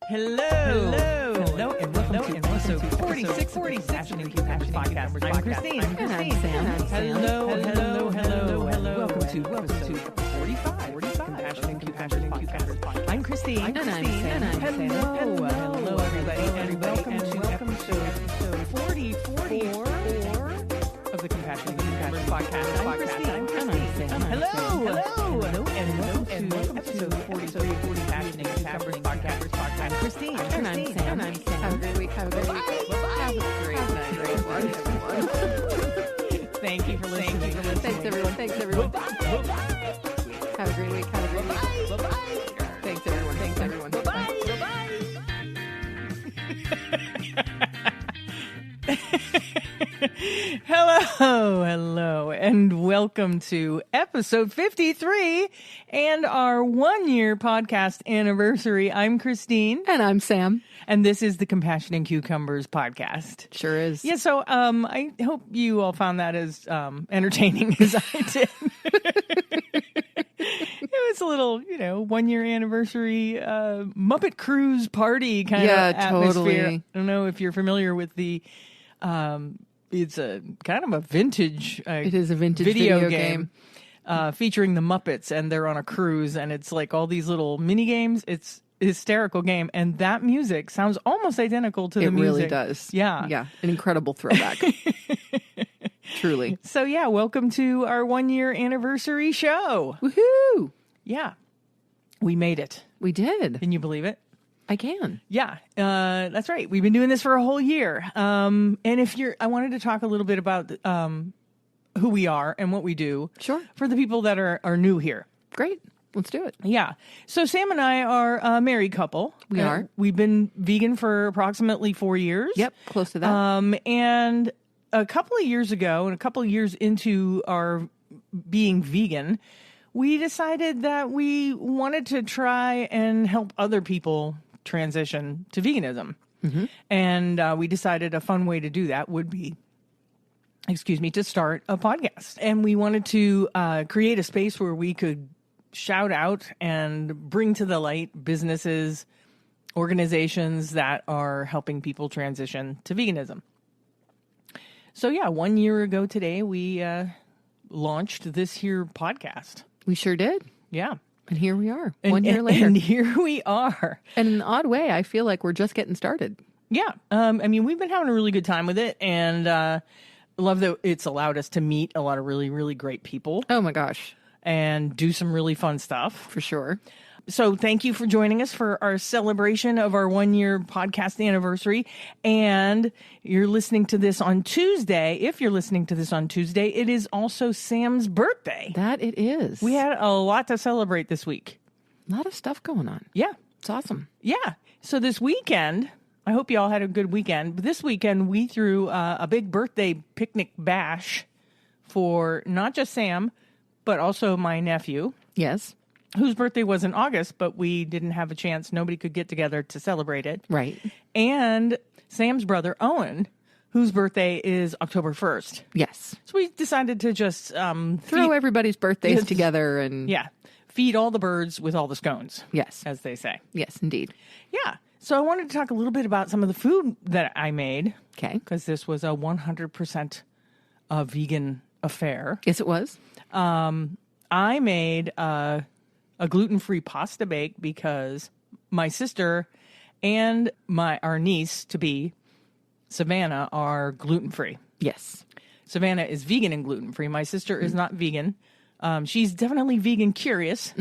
Hello, and welcome to episode 46 Passion and Cucumbers podcast. I'm Christine. And I'm Sam. Hello. Welcome to episode 45 Passion and Cucumbers podcast. I'm Christine. And I'm Sam. Hello, everybody, and welcome to episode 44 of the Compassion and Cucumbers podcast. I'm Christine. And I'm Sam. Hello, and welcome to episode 43 of the Passion and Cucumbers podcast. I'm Christine. And I'm Sam. Have a great week. Have a great week. Have a great night. Thank you for listening. Thanks, everyone. Have a great week. Have a great week. Bye-bye. Thanks, everyone. Hello, and welcome to episode 53 and our 1-year podcast anniversary. I'm Christine. And I'm Sam. And this is the Compassion and Cucumbers podcast. Sure is. Yeah, so I hope you all found that as entertaining as I did. It was a little, 1-year anniversary Muppet Cruise party kind of atmosphere. Totally. I don't know if you're familiar with the... it's a kind of a vintage. It is a vintage video game. Featuring the Muppets, and they're on a cruise, and it's like all these little mini games. It's a hysterical game, and that music sounds almost identical to the music. It really does. Yeah, an incredible throwback. Truly. So yeah, welcome to our 1-year anniversary show. Woohoo! Yeah, we made it. We did. Can you believe it? I can. Yeah, that's right. We've been doing this for a whole year. And I wanted to talk a little bit about who we are and what we do. Sure. For the people that are new here. Great. Let's do it. Yeah. So Sam and I are a married couple. We are. We've been vegan for approximately 4 years. Yep, close to that. And a couple of years ago, and a couple of years into our being vegan, we decided that we wanted to try and help other people transition to veganism. Mm-hmm. And we decided a fun way to do that would be, to start a podcast. And we wanted to create a space where we could shout out and bring to the light businesses, organizations that are helping people transition to veganism. So yeah, 1 year ago today, we launched this here podcast. We sure did. Yeah. And here we are, 1 year later. And here we are. And in an odd way, I feel like we're just getting started. Yeah. We've been having a really good time with it, and love that it's allowed us to meet a lot of really, really great people. Oh, my gosh. And do some really fun stuff. For sure. So thank you for joining us for our celebration of our 1-year podcast anniversary. And you're listening to this on Tuesday. If you're listening to this on Tuesday, it is also Sam's birthday. That it is. We had a lot to celebrate this week. A lot of stuff going on. Yeah. It's awesome. Yeah. So this weekend, I hope you all had a good weekend. But this weekend, we threw a big birthday picnic bash for not just Sam, but also my nephew. Yes. Whose birthday was in August, but we didn't have a chance. Nobody could get together to celebrate it. Right. And Sam's brother, Owen, whose birthday is October 1st. Yes. So we decided to just... throw everybody's birthdays together and... Yeah. Feed all the birds with all the scones. Yes. As they say. Yes, indeed. Yeah. So I wanted to talk a little bit about some of the food that I made. Okay. Because this was a 100% vegan affair. Yes, it was. I made... a gluten-free pasta bake because my sister and our niece-to-be, Savannah, are gluten-free. Yes. Savannah is vegan and gluten-free. My sister is not vegan. She's definitely vegan curious,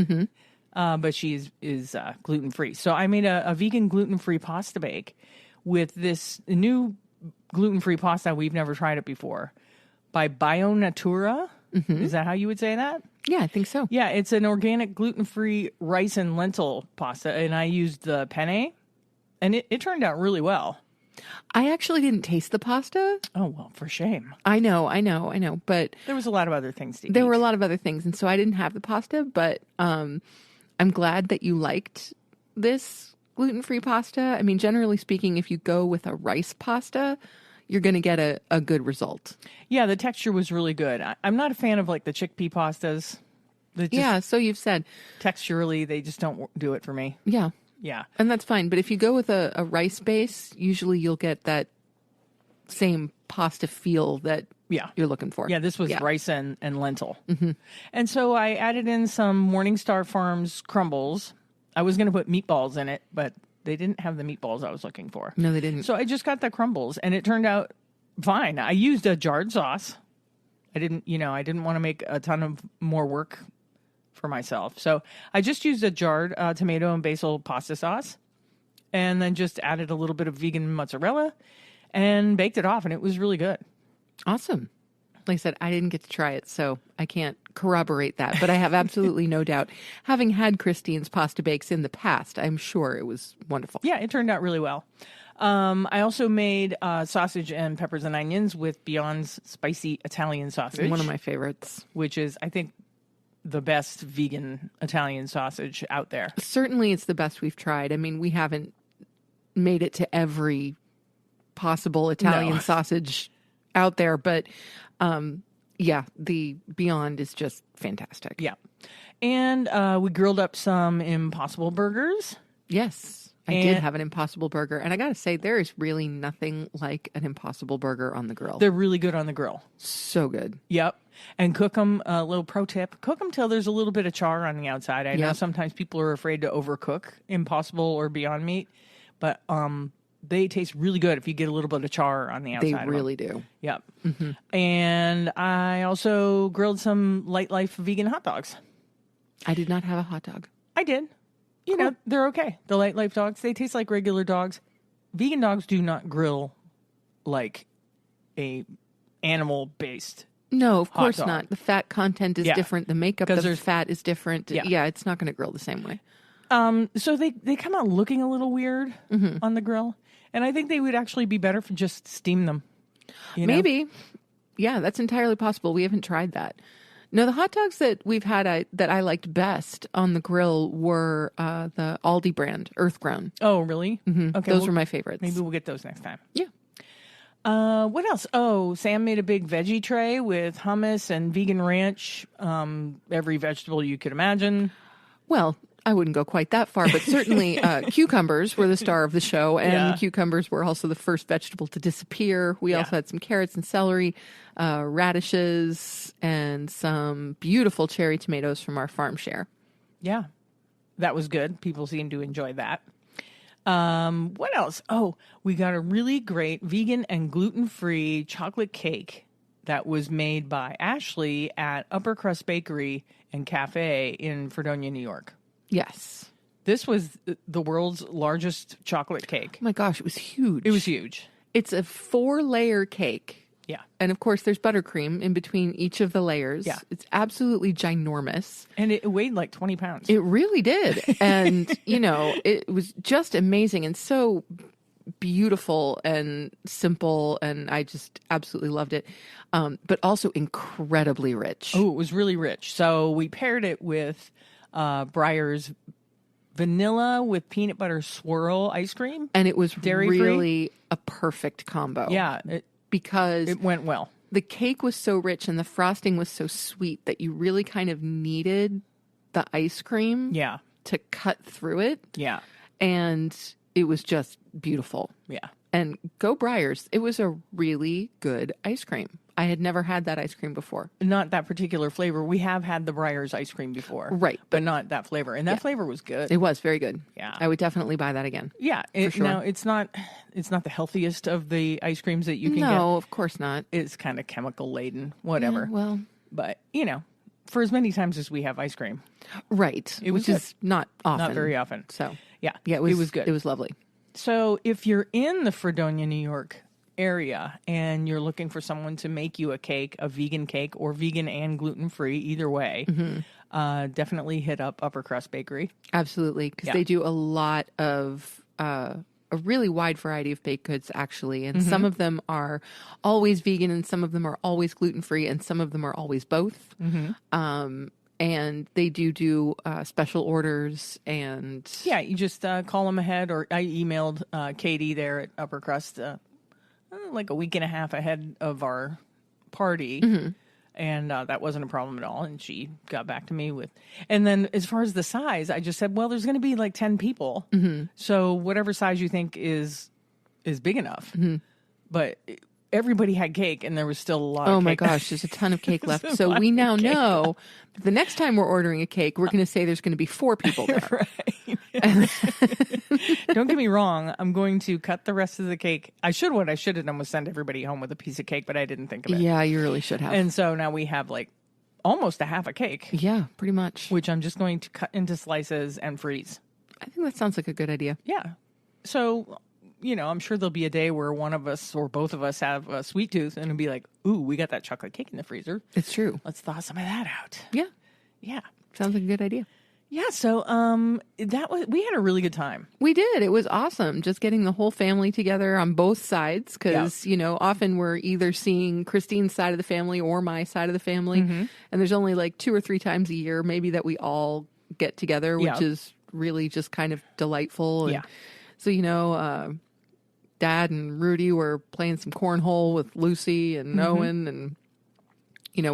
but she is gluten-free. So I made a vegan gluten-free pasta bake with this new gluten-free pasta. We've never tried it before by Bio Natura. Mm-hmm. Is that how you would say that? Yeah, I think so. Yeah, it's an organic gluten-free rice and lentil pasta, and I used the penne, and it turned out really well. I actually didn't taste the pasta. Oh, well, for shame. I know, but... There was a lot of other things to eat. There were a lot of other things, and so I didn't have the pasta, but I'm glad that you liked this gluten-free pasta. I mean, generally speaking, if you go with a rice pasta... you're going to get a good result. Yeah, the texture was really good. I'm not a fan of like the chickpea pastas. Yeah, so you've said. Texturally, they just don't do it for me. Yeah. Yeah. And that's fine. But if you go with a rice base, usually you'll get that same pasta feel that you're looking for. Yeah, this was rice and lentil. Mm-hmm. And so I added in some Morningstar Farms crumbles. I was going to put meatballs in it, but they didn't have the meatballs I was looking for. No, they didn't. So I just got the crumbles, and it turned out fine. I used a jarred sauce. I didn't want to make a ton of more work for myself. So I just used a jarred tomato and basil pasta sauce, and then just added a little bit of vegan mozzarella and baked it off, and it was really good. Awesome. Like I said, I didn't get to try it, so I can't corroborate that. But I have absolutely no doubt. Having had Christine's pasta bakes in the past, I'm sure it was wonderful. Yeah, it turned out really well. I also made sausage and peppers and onions with Beyond's spicy Italian sausage. One of my favorites. Which is, I think, the best vegan Italian sausage out there. Certainly it's the best we've tried. I mean, we haven't made it to every possible Italian sausage out there, but the Beyond is just fantastic. Yeah. And we grilled up some Impossible burgers. Yes. I did have an Impossible burger. And I got to say, there is really nothing like an Impossible burger on the grill. They're really good on the grill. So good. Yep. And cook them, a little pro tip, cook them till there's a little bit of char on the outside. I know sometimes people are afraid to overcook Impossible or Beyond Meat, but they taste really good if you get a little bit of char on the outside. They really do. Yep. Mm-hmm. And I also grilled some Light Life vegan hot dogs. I did not have a hot dog. I did. You know, they're okay. The Light Life dogs, they taste like regular dogs. Vegan dogs do not grill like a animal-based No, of hot course dog. not. The fat content is different. The makeup of the fat is different. Yeah, it's not going to grill the same way. So they come out looking a little weird on the grill. And I think they would actually be better if you just steam them. You know? Maybe. Yeah, that's entirely possible. We haven't tried that. No, the hot dogs that we've had that I liked best on the grill were the Aldi brand, Earth Grown. Oh, really? Mm-hmm. Okay, those were my favorites. Maybe we'll get those next time. Yeah. What else? Oh, Sam made a big veggie tray with hummus and vegan ranch, every vegetable you could imagine. Well, I wouldn't go quite that far, but certainly cucumbers were the star of the show, and cucumbers were also the first vegetable to disappear. We also had some carrots and celery, radishes, and some beautiful cherry tomatoes from our farm share. Yeah, that was good. People seem to enjoy that. What else? Oh, we got a really great vegan and gluten-free chocolate cake that was made by Ashley at Upper Crust Bakery and Cafe in Fredonia, New York. Yes. This was the world's largest chocolate cake. Oh my gosh, it was huge. It was huge. It's a 4-layer cake. Yeah. And of course, there's buttercream in between each of the layers. Yeah. It's absolutely ginormous. And it weighed like 20 pounds. It really did. And, it was just amazing and so beautiful and simple. And I just absolutely loved it. But also incredibly rich. Oh, it was really rich. So we paired it with Breyer's vanilla with peanut butter swirl ice cream. And it was dairy-free. Really a perfect combo. Yeah. Because it went well. The cake was so rich and the frosting was so sweet that you really kind of needed the ice cream to cut through it. Yeah. And it was just beautiful. Yeah. And go Breyers. It was a really good ice cream. I had never had that ice cream before. Not that particular flavor. We have had the Breyers ice cream before. Right. But not that flavor. And that flavor was good. It was very good. Yeah. I would definitely buy that again. Yeah. For sure. Now, it's not the healthiest of the ice creams that you can get. No, of course not. It's kind of chemical laden, whatever. Well. But, for as many times as we have ice cream. Right. Which is not often. Not very often. So, yeah. Yeah, it was good. It was lovely. So if you're in the Fredonia, New York area and you're looking for someone to make you a cake, a vegan cake or vegan and gluten-free, either way, definitely hit up Upper Crust Bakery. Absolutely. Because they do a lot of a really wide variety of baked goods, actually. And some of them are always vegan and some of them are always gluten-free and some of them are always both. And they do special orders and... Yeah, you just call them ahead, or I emailed Katie there at Upper Crust like a week and a half ahead of our party And that wasn't a problem at all. And she got back to me with, and then as far as the size, I just said, well, there's going to be like 10 people. So whatever size you think is big enough. But everybody had cake, and there was still a lot of cake. Oh my gosh, there's a ton of cake left. So we now know the next time we're ordering a cake, we're going to say there's going to be 4 people there. Right. Don't get me wrong. I'm going to cut the rest of the cake. What I should have done was send everybody home with a piece of cake, but I didn't think of it. Yeah, you really should have. And so now we have like almost a half a cake. Yeah, pretty much. Which I'm just going to cut into slices and freeze. I think that sounds like a good idea. Yeah. So, I'm sure there'll be a day where one of us or both of us have a sweet tooth and it'll be like, ooh, we got that chocolate cake in the freezer. It's true. Let's thaw some of that out. Yeah. Yeah. Sounds like a good idea. Yeah. So we had a really good time. We did. It was awesome. Just getting the whole family together on both sides. Because, often we're either seeing Christine's side of the family or my side of the family. And there's only like 2 or 3 times a year, maybe, that we all get together, which is really just kind of delightful. And so, Dad and Rudy were playing some cornhole with Lucy and Owen, and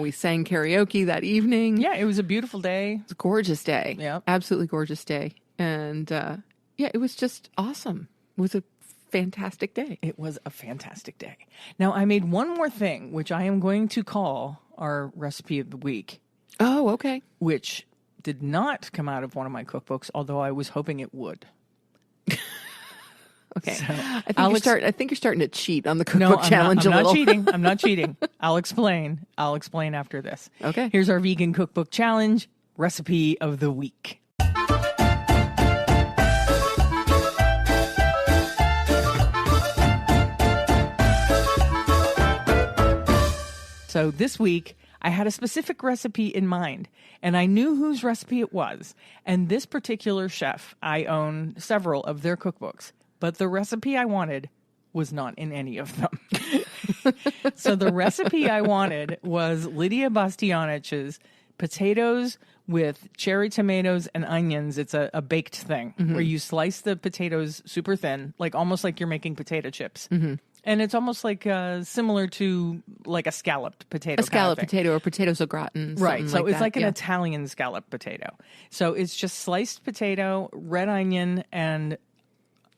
we sang karaoke that evening. Yeah, it was a beautiful day. It was a gorgeous day. Yeah, absolutely gorgeous day. And it was just awesome. It was a fantastic day. It was a fantastic day. Now, I made one more thing, which I am going to call our recipe of the week. Oh, okay. Which did not come out of one of my cookbooks, although I was hoping it would. Okay. So, I think you're starting to cheat on the cookbook challenge a little. I'm not cheating. I'm not cheating. I'll explain. I'll explain after this. Okay. Here's our vegan cookbook challenge recipe of the week. So this week, I had a specific recipe in mind, and I knew whose recipe it was. And this particular chef, I own several of their cookbooks. But the recipe I wanted was not in any of them. So the recipe I wanted was Lidia Bastianich's potatoes with cherry tomatoes and onions. It's a baked thing where you slice the potatoes super thin, like almost like you're making potato chips. And it's almost like similar to like a scalloped potato. A scalloped potato or potatoes au gratin. Right. So it's that. like an Italian scalloped potato. So it's just sliced potato, red onion, and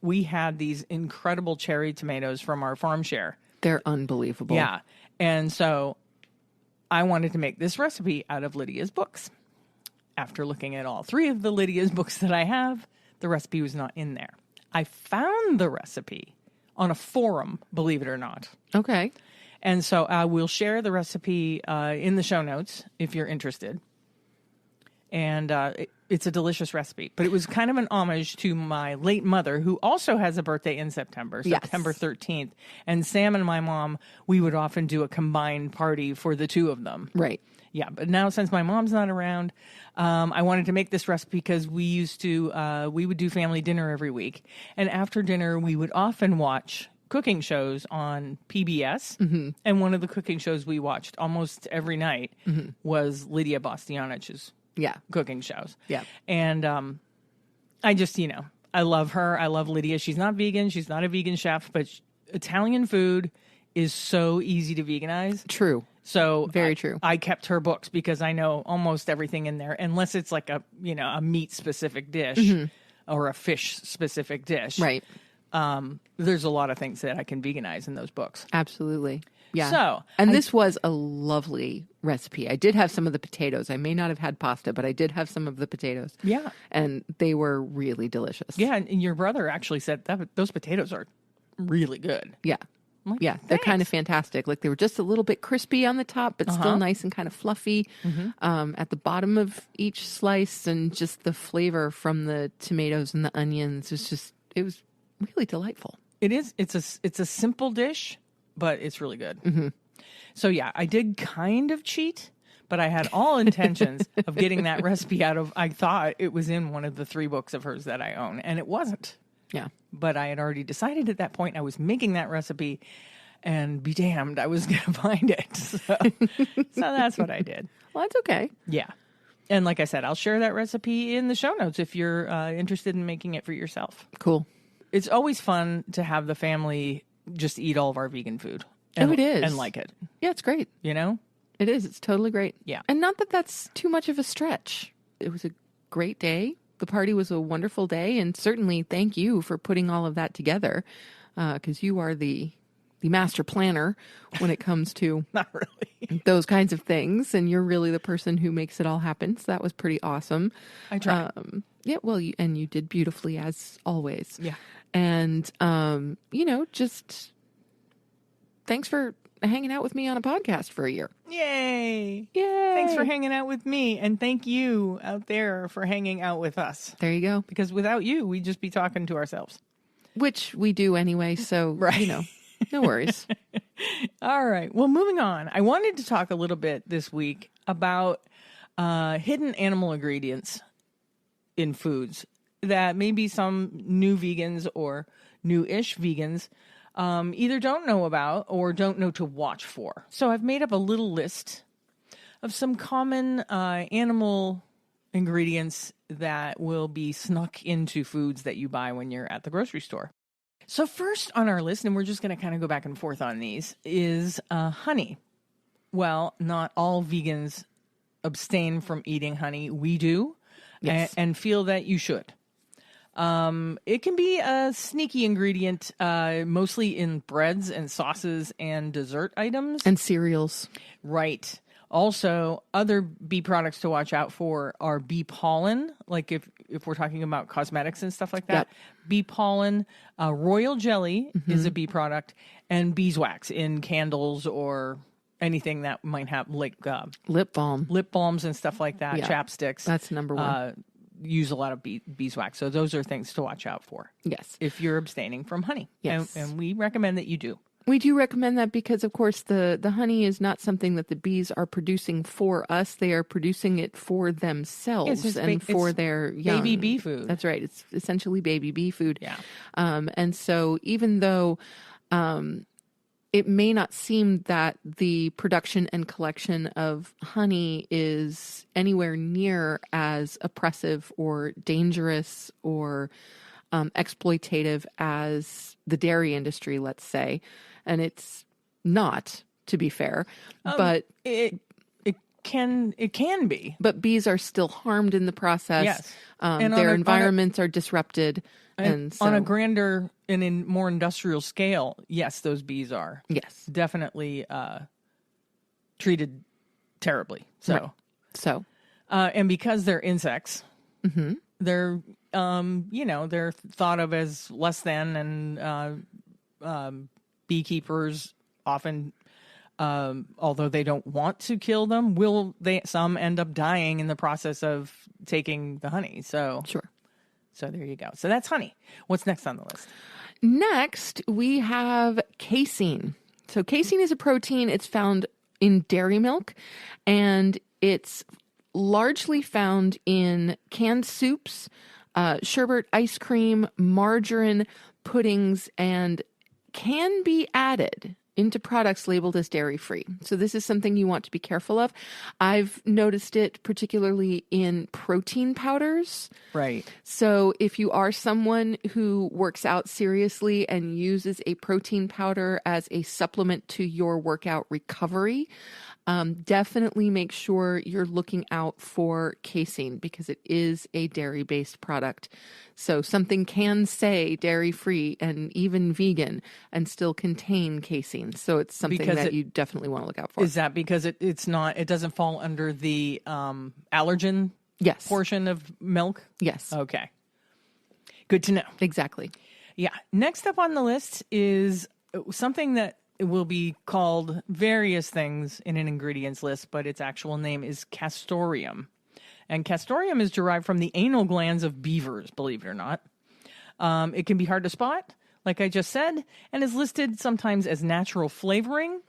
we had these incredible cherry tomatoes from our farm share. They're unbelievable. Yeah. And so I wanted to make this recipe out of Lydia's books. After looking at all 3 of the Lydia's books that I have, the recipe was not in there. I found the recipe on a forum, believe it or not. Okay. And so I will share the recipe in the show notes if you're interested. And it's a delicious recipe. But it was kind of an homage to my late mother, who also has a birthday in September, September 13th. And Sam and my mom, we would often do a combined party for the 2 of them. Right. Yeah, but now since my mom's not around, I wanted to make this recipe because we would do family dinner every week. And after dinner, we would often watch cooking shows on PBS. And one of the cooking shows we watched almost every night was Lidia Bastianich's cooking shows. Yeah. And I just, I love her. I love Lidia. She's not vegan. She's not a vegan chef, but Italian food is so easy to veganize. True. So very true. I kept her books because I know almost everything in there, unless it's like a meat specific dish or a fish specific dish. Right. There's a lot of things that I can veganize in those books. Absolutely. Yeah. So, this was a lovely recipe. I did have some of the potatoes. I may not have had pasta, but I did have some of the potatoes. Yeah. And they were really delicious. Yeah. And your brother actually said that those potatoes are really good. Yeah. Like, yeah, they're kind of fantastic. Like they were just a little bit crispy on the top, but still nice and kind of fluffy at the bottom of each slice, and just the flavor from the tomatoes and the onions it was really delightful. It is. It's a simple dish, but it's really good. So yeah, I did kind of cheat, but I had all intentions of getting that recipe out of. I thought it was in one of the 3 books of hers that I own, and it wasn't. Yeah. But I had already decided at that point I was making that recipe, and be damned, I was going to find it. So that's what I did. Well, that's okay. Yeah. And like I said, I'll share that recipe in the show notes if you're interested in making it for yourself. Cool. It's always fun to have the family just eat all of our vegan food. And, it is. And like it. Yeah, it's great. You know? It is. It's totally great. Yeah. And not that that's too much of a stretch. It was a great day. The party was a wonderful day. And certainly thank you for putting all of that together, because you are the master planner when it comes to Not really. those kinds of things. And you're really the person who makes it all happen. So that was pretty awesome. I tried. Yeah, well, you did beautifully as always. Yeah. And, just thanks for hanging out with me on a podcast for a year. Yay. Yay. Thanks for hanging out with me. And thank you out there for hanging out with us. There you go. Because without you, we'd just be talking to ourselves. Which we do anyway. So, Right. No worries. All right. Well, moving on. I wanted to talk a little bit this week about hidden animal ingredients in foods that maybe some new vegans or new-ish vegans either don't know about or don't know to watch for. So I've made up a little list of some common animal ingredients that will be snuck into foods that you buy when you're at the grocery store. So first on our list, and we're just going to kind of go back and forth on these, is honey. Well, not all vegans abstain from eating honey. We do, Yes. and feel that you should. It can be a sneaky ingredient, mostly in breads and sauces and dessert items. And cereals. Right. Also, other bee products to watch out for are bee pollen, like if we're talking about cosmetics and stuff like that. Yep. Bee pollen, royal jelly is a bee product, and beeswax in candles or anything that might have like Lip balm. lip balms and stuff like that, Yeah. chapsticks. That's number one. Use a lot of beeswax. So those are things to watch out for Yes. if you're abstaining from honey. Yes. And we recommend that you do. We do recommend that because, of course, the honey is not something that the bees are producing for us. They are producing it for themselves It's and for it's their young. baby bee food. That's right. It's essentially baby bee food. Yeah. And so even though it may not seem that the production and collection of honey is anywhere near as oppressive or dangerous or exploitative as the dairy industry, let's say. And it's not, to be fair, but It can be. but bees are still harmed in the process. Yes. And Their environments are disrupted. And so, on a grander and in more industrial scale, yes, those bees are yes. definitely treated terribly. So, Right. So, and because they're insects, they're they're thought of as less than, and beekeepers often, although they don't want to kill them, some end up dying in the process of taking the honey. So sure. So there you go. So that's honey. What's next on the list? Next, we have casein. So casein is a protein. It's found in dairy milk, and it's largely found in canned soups, sherbet, ice cream, margarine, puddings, and can be added into products labeled as dairy-free. So this is something you want to be careful of. I've noticed it particularly in protein powders. Right. So if you are someone who works out seriously and uses a protein powder as a supplement to your workout recovery, definitely make sure you're looking out for casein because it is a dairy-based product. So something can say dairy-free and even vegan and still contain casein. So it's something that you definitely want to look out for. Is that because it doesn't fall under the allergen Yes. portion of milk? Yes. Okay. Good to know. Exactly. Yeah. Next up on the list is something that will be called various things in an ingredients list, but its actual name is castoreum. And castoreum is derived from the anal glands of beavers, believe it or not. It can be hard to spot, like I just said, and is listed sometimes as natural flavoring.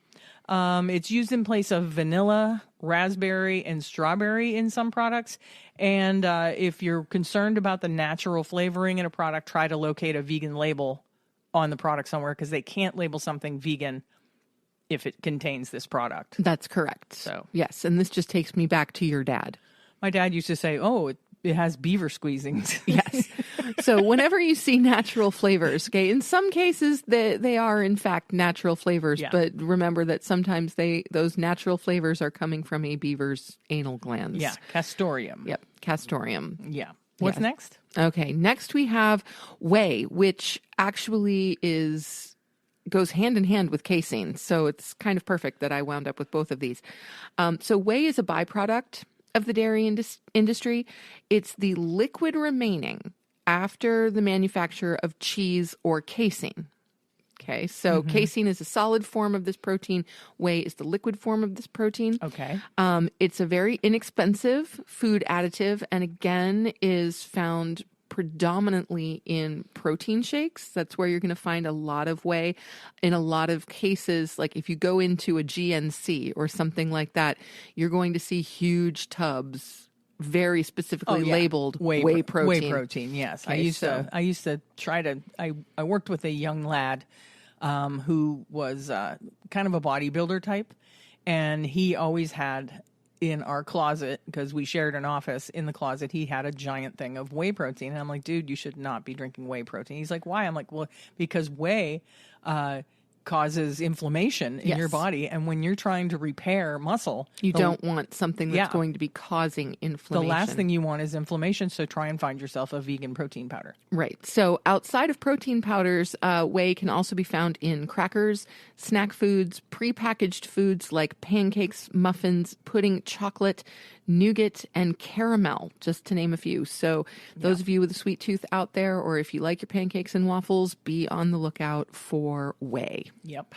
It's used in place of vanilla, raspberry, and strawberry in some products. And if you're concerned about the natural flavoring in a product, try to locate a vegan label on the product somewhere because they can't label something vegan if it contains this product. That's correct. So yes, and this just takes me back to your dad. My dad used to say, "Oh, it has beaver squeezings." Yes. So whenever you see natural flavors, okay, in some cases they are in fact natural flavors, but remember that sometimes those natural flavors are coming from a beaver's anal glands. Yeah, castoreum. Yep, castoreum. Yeah. What's next? Okay, next we have whey, which actually goes hand in hand with casein. So it's kind of perfect that I wound up with both of these. So whey is a byproduct of the dairy industry. It's the liquid remaining after the manufacture of cheese or casein. Okay, so casein is a solid form of this protein. Whey is the liquid form of this protein. Okay. It's a very inexpensive food additive, and again is found predominantly in protein shakes. That's where you're going to find a lot of whey. In a lot of cases, like if you go into a GNC or something like that, you're going to see huge tubs very specifically labeled whey protein. Whey protein, yes. Okay, I used to try to I worked with a young lad who was kind of a bodybuilder type, and he always had in our closet, because we shared an office, in the closet he had a giant thing of whey protein, and I'm like, dude, you should not be drinking whey protein. He's like, why? I'm like, well, because whey causes inflammation in your body, and when you're trying to repair muscle, you don't want something that's going to be causing inflammation. The last thing you want is inflammation, so try and find yourself a vegan protein powder. Right. So outside of protein powders, whey can also be found in crackers, snack foods, prepackaged foods like pancakes, muffins, pudding, chocolate, nougat, and caramel, just to name a few. So those of you with a sweet tooth out there, or if you like your pancakes and waffles, be on the lookout for whey. Yep.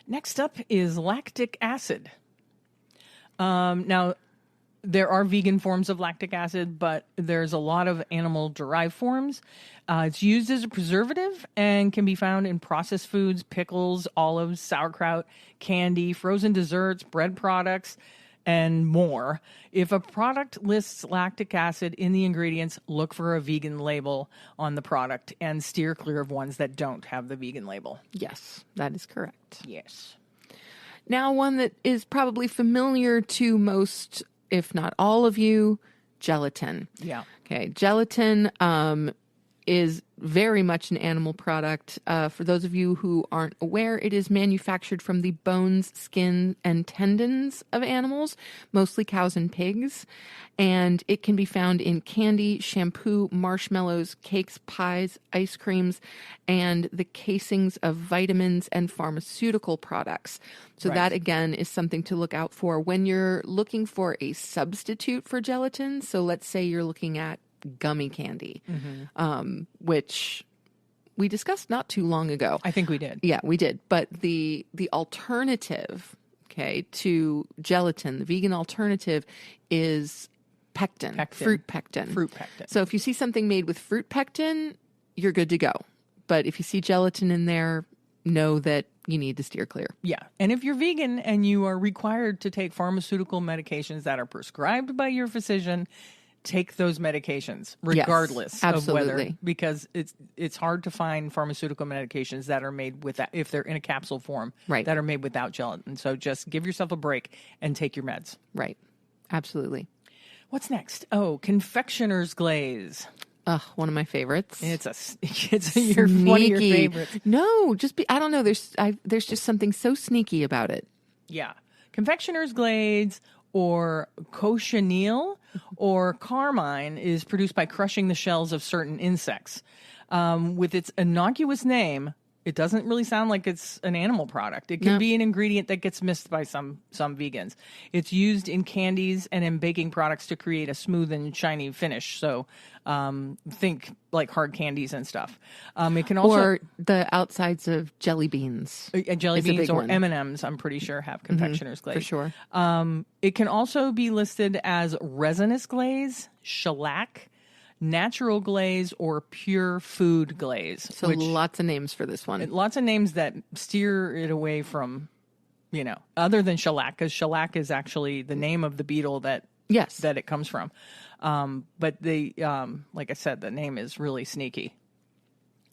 Next up is lactic acid. Now, there are vegan forms of lactic acid, but there's a lot of animal-derived forms. It's used as a preservative and can be found in processed foods, pickles, olives, sauerkraut, candy, frozen desserts, bread products, and more. If a product lists lactic acid in the ingredients, look for a vegan label on the product and steer clear of ones that don't have the vegan label. Yes, that is correct. Yes. Now, one that is probably familiar to most, if not all of you, gelatin. Yeah. Okay, gelatin is very much an animal product. For those of you who aren't aware, it is manufactured from the bones, skin, and tendons of animals, mostly cows and pigs. And it can be found in candy, shampoo, marshmallows, cakes, pies, ice creams, and the casings of vitamins and pharmaceutical products. So that, again, is something to look out for when you're looking for a substitute for gelatin. So let's say you're looking at gummy candy, which we discussed not too long ago. I think we did. Yeah, we did. But the alternative, to gelatin, the vegan alternative is pectin, fruit pectin. Fruit pectin. So if you see something made with fruit pectin, you're good to go. But if you see gelatin in there, know that you need to steer clear. Yeah. And if you're vegan and you are required to take pharmaceutical medications that are prescribed by your physician, take those medications regardless of whether, because it's hard to find pharmaceutical medications that are made with that, if they're in a capsule form, that are made without gelatin. So just give yourself a break and take your meds. Right. Absolutely. What's next? Oh, confectioner's glaze. One of my favorites. It's one of your favorites. No, I don't know. There's just something so sneaky about it. Yeah. Confectioner's glaze or cochineal or carmine is produced by crushing the shells of certain insects. With its innocuous name, it doesn't really sound like it's an animal product. It can be an ingredient that gets missed by some vegans. It's used in candies and in baking products to create a smooth and shiny finish. So think like hard candies and stuff. It can also, or the outsides of jelly beans. Jelly beans or M&Ms, I'm pretty sure, have confectioner's glaze. For sure. It can also be listed as resinous glaze, shellac, natural glaze, or pure food glaze. So lots of names for this one. Lots of names that steer it away from, other than shellac, because shellac is actually the name of the beetle that it comes from. But like I said, the name is really sneaky.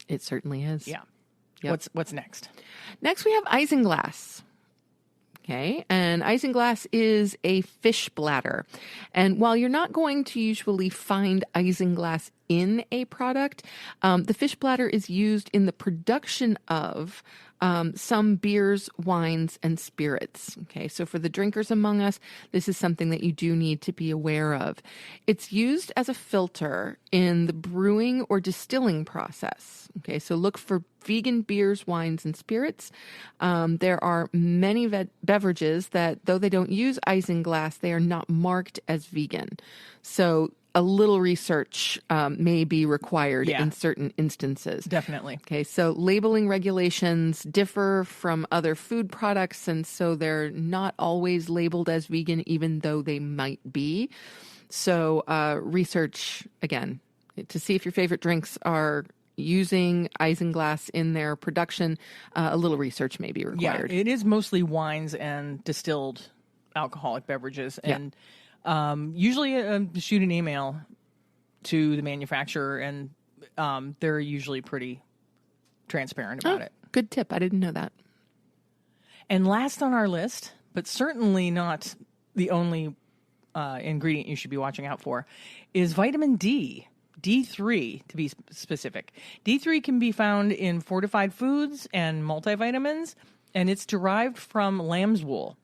It certainly is. Yeah. Yep. What's next? Next we have isinglass. Okay, and isinglass is a fish bladder. And while you're not going to usually find isinglass in a product. The fish bladder is used in the production of some beers, wines, and spirits. Okay, so for the drinkers among us, this is something that you do need to be aware of. It's used as a filter in the brewing or distilling process. Okay, so look for vegan beers, wines, and spirits. There are many beverages that, though they don't use isinglass, they are not marked as vegan. So a little research may be required in certain instances. Definitely. Okay, so labeling regulations differ from other food products, and so they're not always labeled as vegan, even though they might be. So research, again, to see if your favorite drinks are using isinglass in their production. A little research may be required. Yeah, it is mostly wines and distilled alcoholic beverages. And usually shoot an email to the manufacturer, and they're usually pretty transparent about it. Good tip. I didn't know that. And last on our list, but certainly not the only ingredient you should be watching out for, is vitamin D. D3, to be specific. D3 can be found in fortified foods and multivitamins, and it's derived from lamb's wool.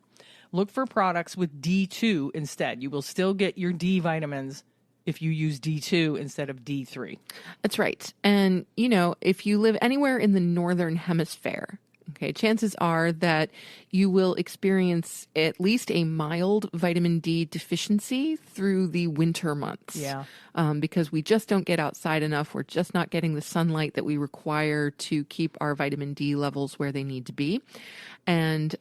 Look for products with D2 instead. You will still get your D vitamins if you use D2 instead of D3. That's right. And, you know, if you live anywhere in the northern hemisphere, okay, chances are that you will experience at least a mild vitamin D deficiency through the winter months. Yeah. Because we just don't get outside enough. We're just not getting the sunlight that we require to keep our vitamin D levels where they need to be. And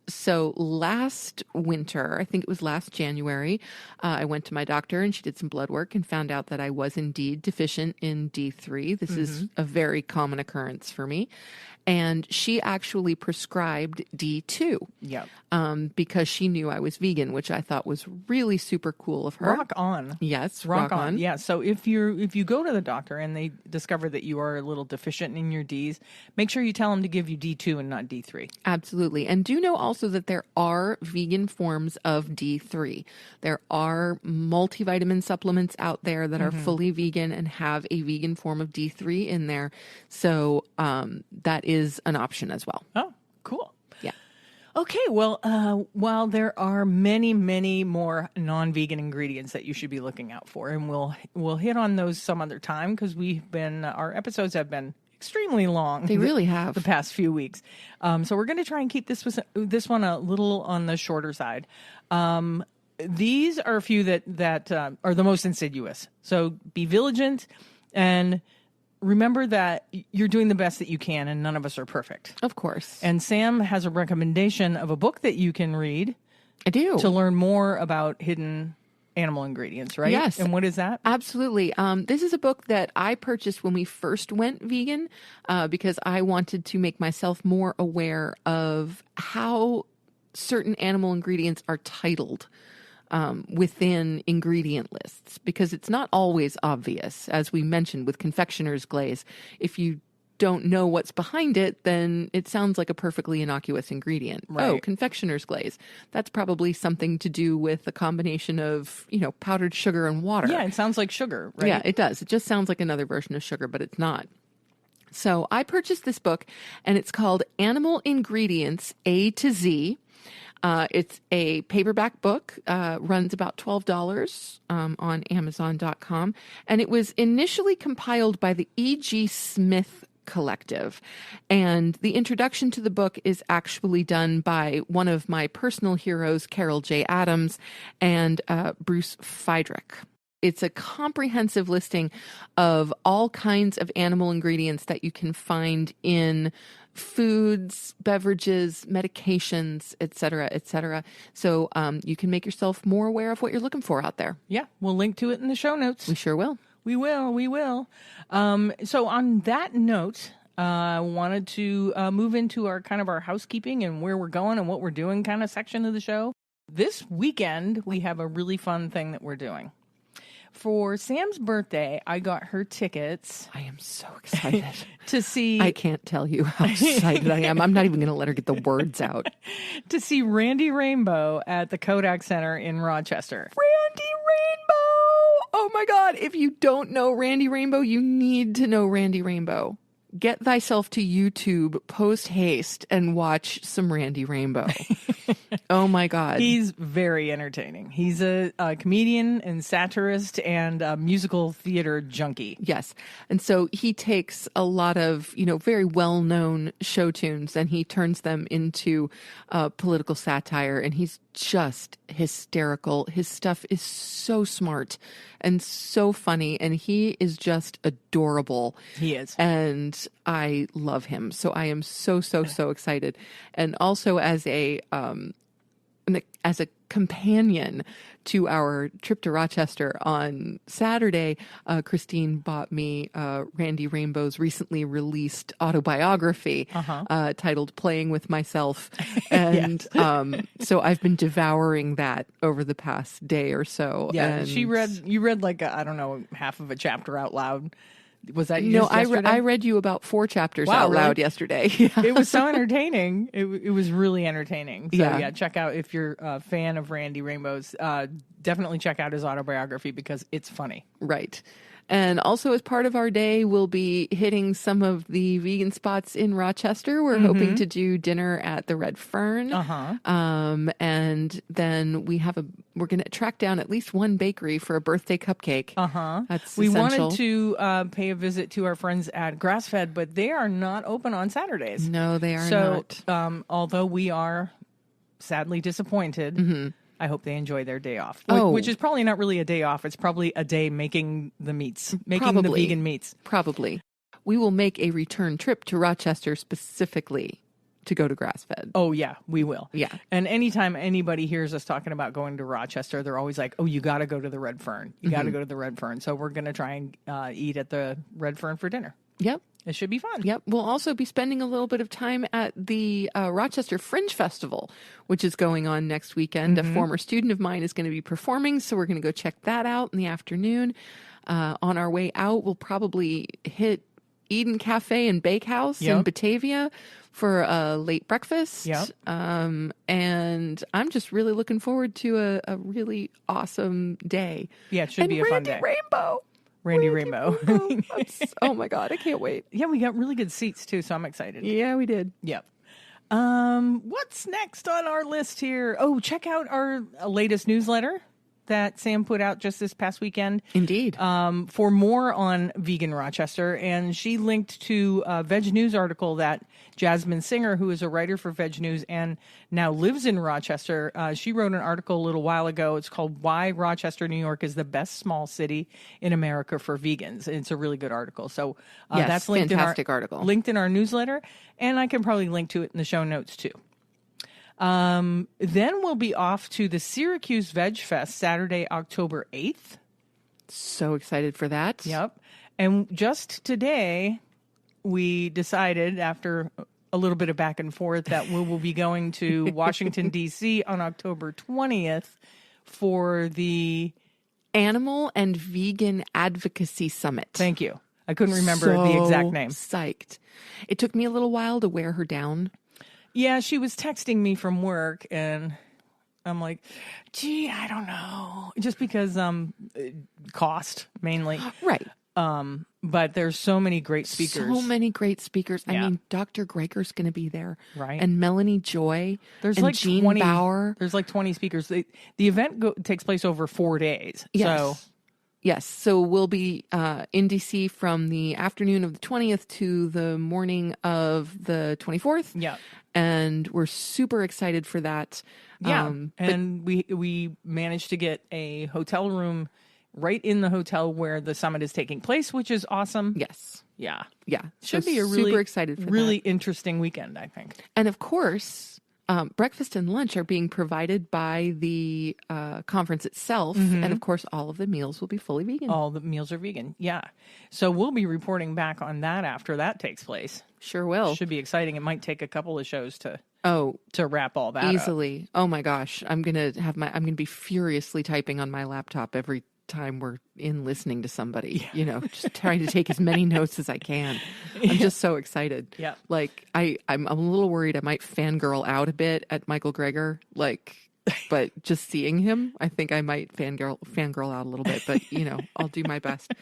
so last winter, I think it was last January, I went to my doctor and she did some blood work and found out that I was indeed deficient in D3. This is a very common occurrence for me. And she actually prescribed D2 because she knew I was vegan, which I thought was really super cool of her. Rock on. Yes, rock on. Yeah. So if you go to the doctor and they discover that you are a little deficient in your Ds, make sure you tell them to give you D2 and not D3. Absolutely. And do know also that there are vegan forms of D3. There are multivitamin supplements out there that are fully vegan and have a vegan form of D3 in there. So that is an option as well. Oh, cool. Yeah. Okay, well, while there are many, many more non-vegan ingredients that you should be looking out for, and we'll hit on those some other time because our episodes have been extremely long. They really have the past few weeks. So we're going to try and keep this one a little on the shorter side. These are a few that are the most insidious. So be vigilant and remember that you're doing the best that you can, and none of us are perfect. Of course. And Sam has a recommendation of a book that you can read. I do. To learn more about hidden animal ingredients, right? Yes. And what is that? Absolutely. This is a book that I purchased when we first went vegan because I wanted to make myself more aware of how certain animal ingredients are titled within ingredient lists, because it's not always obvious. As we mentioned with confectioner's glaze, if you don't know what's behind it, then it sounds like a perfectly innocuous ingredient. Right. Oh, confectioner's glaze. That's probably something to do with a combination of, powdered sugar and water. Yeah, it sounds like sugar, right? Yeah, it does. It just sounds like another version of sugar, but it's not. So I purchased this book, and it's called Animal Ingredients A to Z. It's a paperback book, runs about $12 on Amazon.com, and it was initially compiled by the E.G. Smith Collective. And the introduction to the book is actually done by one of my personal heroes, Carol J. Adams, and Bruce Friedrich. It's a comprehensive listing of all kinds of animal ingredients that you can find in foods, beverages, medications, et cetera, et cetera. So you can make yourself more aware of what you're looking for out there. Yeah, we'll link to it in the show notes. We sure will. We will. So on that note, I wanted to move into our housekeeping and where we're going and what we're doing kind of section of the show. This weekend, we have a really fun thing that we're doing. For Sam's birthday, I got her tickets. I am so excited to see. I can't tell you how excited I am. I'm not even going to let her get the words out. To see Randy Rainbow at the Kodak Center in Rochester. Randy Rainbow! Oh my my God. If you don't know Randy Rainbow, you need to know Randy Rainbow. Get thyself to YouTube post haste and watch some Randy Rainbow. Oh my God. He's very entertaining. He's a comedian and satirist and a musical theater junkie. Yes. And so he takes a lot of, very well-known show tunes and he turns them into political satire, and he's just hysterical. His stuff is so smart and so funny, and he is just adorable. He is. And I love him. So I am so excited. And also as a companion to our trip to Rochester on Saturday, Christine bought me Randy Rainbow's recently released autobiography titled Playing with Myself. And so I've been devouring that over the past day or so. Yeah, and you read like, I don't know, half of a chapter out loud. Was that No, yesterday? I read you about 4 chapters Wow, out really? loud yesterday. Yeah. It was so entertaining. It was really entertaining. So Yeah. yeah, check out, if you're a fan of Randy Rainbow's, definitely check out his autobiography because it's funny. Right. And also as part of our day, we'll be hitting some of the vegan spots in Rochester. We're hoping to do dinner at the Red Fern. And then we're going to track down at least one bakery for a birthday cupcake. That's We essential. wanted to pay a visit to our friends at Grassfed, but they are not open on Saturdays. No, they are So, not. although we are sadly disappointed, I hope they enjoy their day off. Oh. Which is probably not really a day off. It's probably a day making the meats, making Probably. the vegan meats. Probably. We will make a return trip to Rochester specifically to go to Grassfed. Oh, yeah, we will. Yeah. And anytime anybody hears us talking about going to Rochester, they're always like, oh, you got to go to the Red Fern. You got to go to the Red Fern. So we're going to try and eat at the Red Fern for dinner. Yep. It should be fun. Yep. We'll also be spending a little bit of time at the Rochester Fringe Festival, which is going on next weekend. A former student of mine is going to be performing, so we're going to go check that out in the afternoon. On our way out, we'll probably hit Eden Cafe and Bakehouse in Batavia for a late breakfast. Yep. And I'm just really looking forward to a really awesome day. Yeah, it should be a fun day. Randy Rainbow. Oh my God, I can't wait. Yeah, we got really good seats too, so I'm excited. Yeah, we did. Yep. What's next on our list here? Oh, check out our latest newsletter that Sam put out just this past weekend. Indeed. For more on Vegan Rochester. And she linked to a Veg News article that Jasmine Singer, who is a writer for Veg News and now lives in Rochester, she wrote an article a little while ago. It's called Why Rochester, New York is the Best Small City in America for Vegans. It's a really good article. So Yes, that's linked fantastic in our, article. linked in our newsletter. And I can probably link to it in the show notes too. Then we'll be off to the Syracuse Veg Fest Saturday, October 8th. So excited for that. Yep. And just today, we decided, after a little bit of back and forth, that we will be going to Washington, D.C. on October 20th for the... Animal and Vegan Advocacy Summit. Thank you. I couldn't remember the exact name. Psyched. It took me a little while to wear her down. Yeah, she was texting me from work, and I'm like, gee, I don't know. Just because cost, mainly. Right. But there's so many great speakers. So many great speakers. Yeah. I mean, Dr. Greger's going to be there. Right. And Melanie Joy. There's and like Jean 20 Bauer. There's like 20 speakers. The event takes place over 4 days. Yes. So Yes. So we'll be in DC from the afternoon of the 20th to the morning of the 24th. yeah. And we're super excited for that. Yeah. But And we managed to get a hotel room right in the hotel where the summit is taking place, which is awesome. yes. Yeah. Yeah. Should So be a really super excited for really that. interesting weekend, I think. And of course, breakfast and lunch are being provided by the conference itself. And of course, all of the meals will be fully vegan. All the meals are vegan. Yeah. So we'll be reporting back on that after that takes place. Sure will. Should be exciting. It might take a couple of shows to Oh, wrap all that up. easily. Oh my gosh. I'm going to be furiously typing on my laptop every time we're in listening to somebody, just trying to take as many notes as I can. I'm just so excited. Yeah. Like I'm a little worried I might fangirl out a bit at Michael Greger. Like but just seeing him, I think I might fangirl out a little bit, but I'll do my best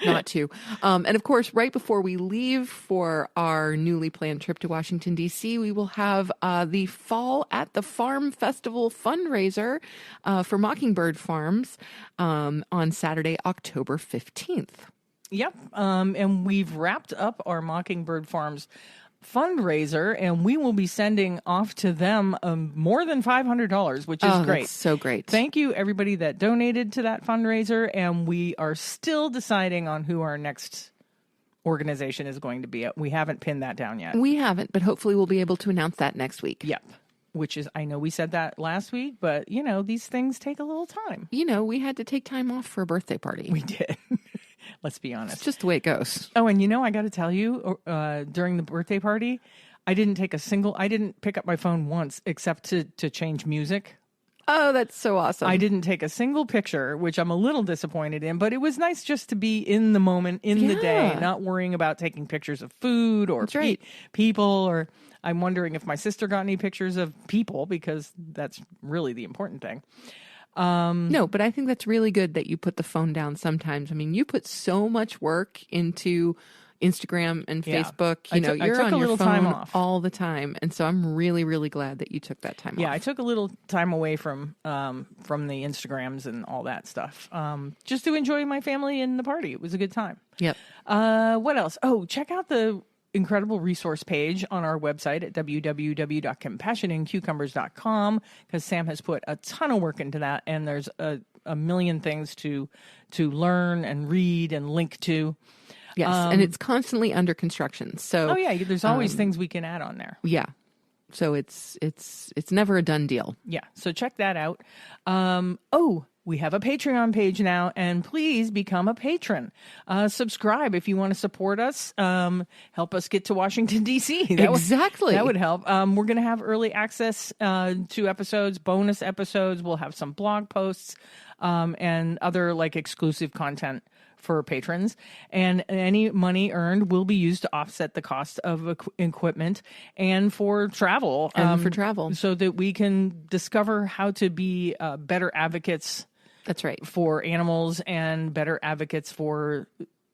not to. And of course, right before we leave for our newly planned trip to Washington, D.C., we will have the Fall at the Farm Festival fundraiser for Mockingbird Farms on Saturday, October 15th. Yep. And we've wrapped up our Mockingbird Farms fundraiser, and we will be sending off to them more than $500, which is great. That's so great. Thank you, everybody that donated to that fundraiser, and we are still deciding on who our next organization is going to be. We haven't pinned that down yet. We haven't, but hopefully we'll be able to announce that next week. Yep. Which is, I know we said that last week, but, these things take a little time. We had to take time off for a birthday party. We did. Let's be honest. It's just the way it goes. Oh, and I got to tell you, during the birthday party, I didn't pick up my phone once except to change music. Oh, that's so awesome. I didn't take a single picture, which I'm a little disappointed in, but it was nice just to be in the moment, in the day, not worrying about taking pictures of food or people, or I'm wondering if my sister got any pictures of people, because that's really the important thing. No, but I think that's really good that you put the phone down sometimes. I mean, you put so much work into Instagram and Facebook. You're on your phone all the time. And so I'm really, really glad that you took that time off. Yeah, I took a little time away from the Instagrams and all that stuff, just to enjoy my family and the party. It was a good time. Yep. What else? Oh, check out the incredible resource page on our website at www.compassionincucumbers.com, because Sam has put a ton of work into that, and there's a million things to learn and read and link to. Yes, and it's constantly under construction. So there's always things we can add on there. Yeah. So it's never a done deal. Yeah. So check that out. We have a Patreon page now, and please become a patron. Subscribe if you want to support us. Help us get to Washington, D.C. Exactly. That would help. We're going to have early access to episodes, bonus episodes. We'll have some blog posts and other exclusive content for patrons, and any money earned will be used to offset the cost of equipment and for travel. So that we can discover how to be better advocates. That's right. For animals, and better advocates for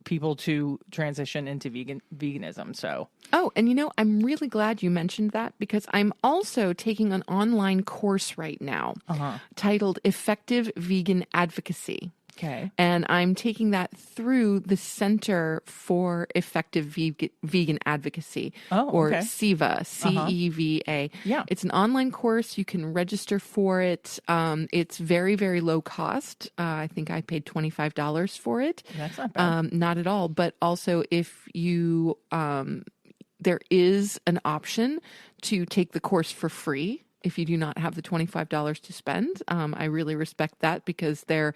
people to transition into veganism. So. Oh, and I'm really glad you mentioned that, because I'm also taking an online course right now titled Effective Vegan Advocacy. Okay. And I'm taking that through the Center for Effective Vegan Advocacy, or CEVA, CEVA. Yeah. It's an online course. You can register for it. It's very, very low cost. I think I paid $25 for it. That's not bad. Not at all. But also, if you, there is an option to take the course for free if you do not have the $25 to spend. I really respect that, because they're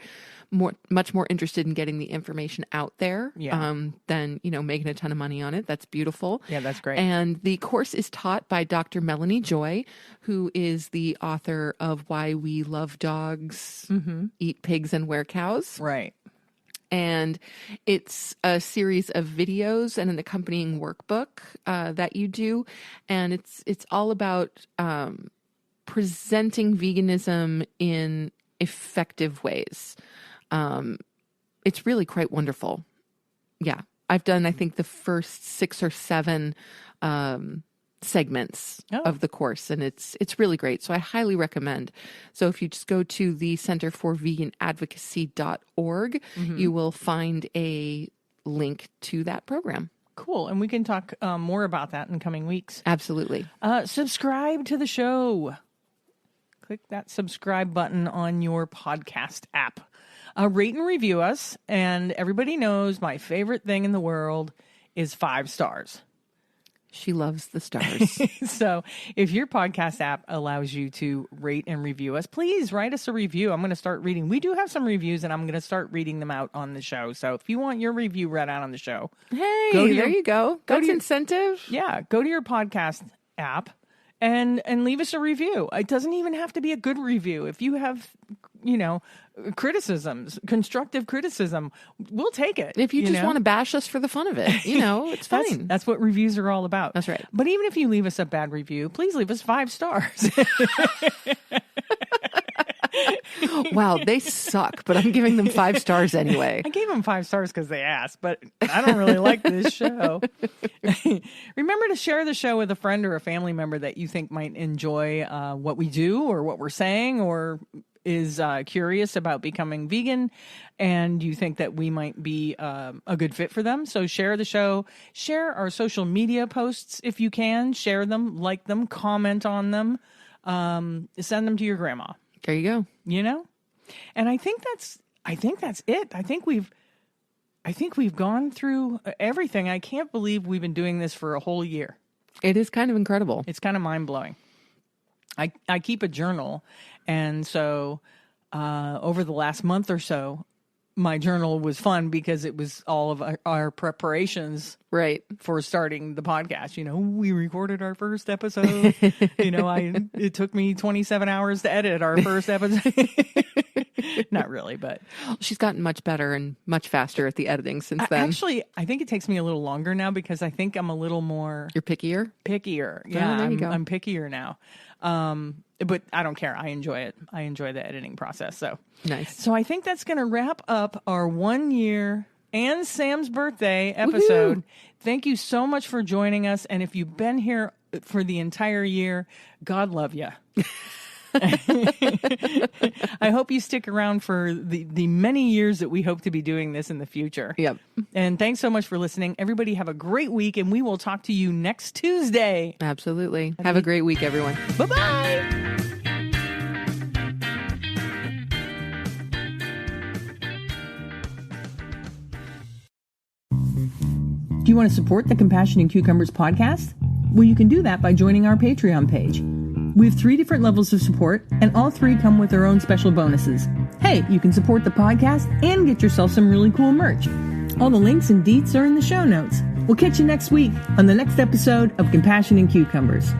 much more interested in getting the information out there than, making a ton of money on it. That's beautiful. Yeah, that's great. And the course is taught by Dr. Melanie Joy, who is the author of Why We Love Dogs, Eat Pigs, and Wear Cows. Right. And it's a series of videos and an accompanying workbook that you do. And it's all about presenting veganism in effective ways. It's really quite wonderful. Yeah. I've done, I think, the first 6 or 7 segments of the course, and it's really great. So I highly recommend. So if you just go to the Center for Vegan Advocacy.org, you will find a link to that program. Cool. And we can talk more about that in coming weeks. Absolutely. Subscribe to the show. Click that subscribe button on your podcast app. Rate and review us. And everybody knows my favorite thing in the world is 5 stars. She loves the stars. So if your podcast app allows you to rate and review us, please write us a review. I'm going to start reading. We do have some reviews, and I'm going to start reading them out on the show. So if you want your review read out on the show, hey, there you go. That's incentive. Yeah. Go to your podcast app and leave us a review. It doesn't even have to be a good review. If you have, criticisms, constructive criticism, we'll take it. If you just want to bash us for the fun of it, it's fine. That's what reviews are all about. That's right. But even if you leave us a bad review, please leave us 5 stars. Wow, they suck, but I'm giving them 5 stars anyway. I gave them 5 stars because they asked, but I don't really like this show. Remember to share the show with a friend or a family member that you think might enjoy what we do or what we're saying, or is curious about becoming vegan, and you think that we might be a good fit for them. So share the show, share our social media posts if you can, share them, like them, comment on them, send them to your grandma. There you go. You know? And I think that's it. I think we've gone through everything. I can't believe we've been doing this for a whole year. It is kind of incredible. It's kind of mind-blowing. I keep a journal, and so over the last month or so, my journal was fun because it was all of our preparations right for starting the podcast. You know, we recorded our first episode. You know, it took me 27 hours to edit our first episode. Not really, but she's gotten much better and much faster at the editing since then. Actually, I think it takes me a little longer now because I think I'm a little more... You're pickier? Pickier. Yeah, there you go. I'm pickier now. But I don't care. I enjoy it. I enjoy the editing process. So nice. So I think that's going to wrap up our 1 year and Sam's birthday episode. Woo-hoo! Thank you so much for joining us. And if you've been here for the entire year, God love you. I hope you stick around for the many years that we hope to be doing this in the future. Yep. And thanks so much for listening. Everybody have a great week, and we will talk to you next Tuesday. Absolutely. Have a great week, everyone. Bye-bye. Do you want to support the Compassion and Cucumbers podcast? Well, you can do that by joining our Patreon page. We have 3 different levels of support, and all 3 come with their own special bonuses. Hey, you can support the podcast and get yourself some really cool merch. All the links and deets are in the show notes. We'll catch you next week on the next episode of Compassion and Cucumbers.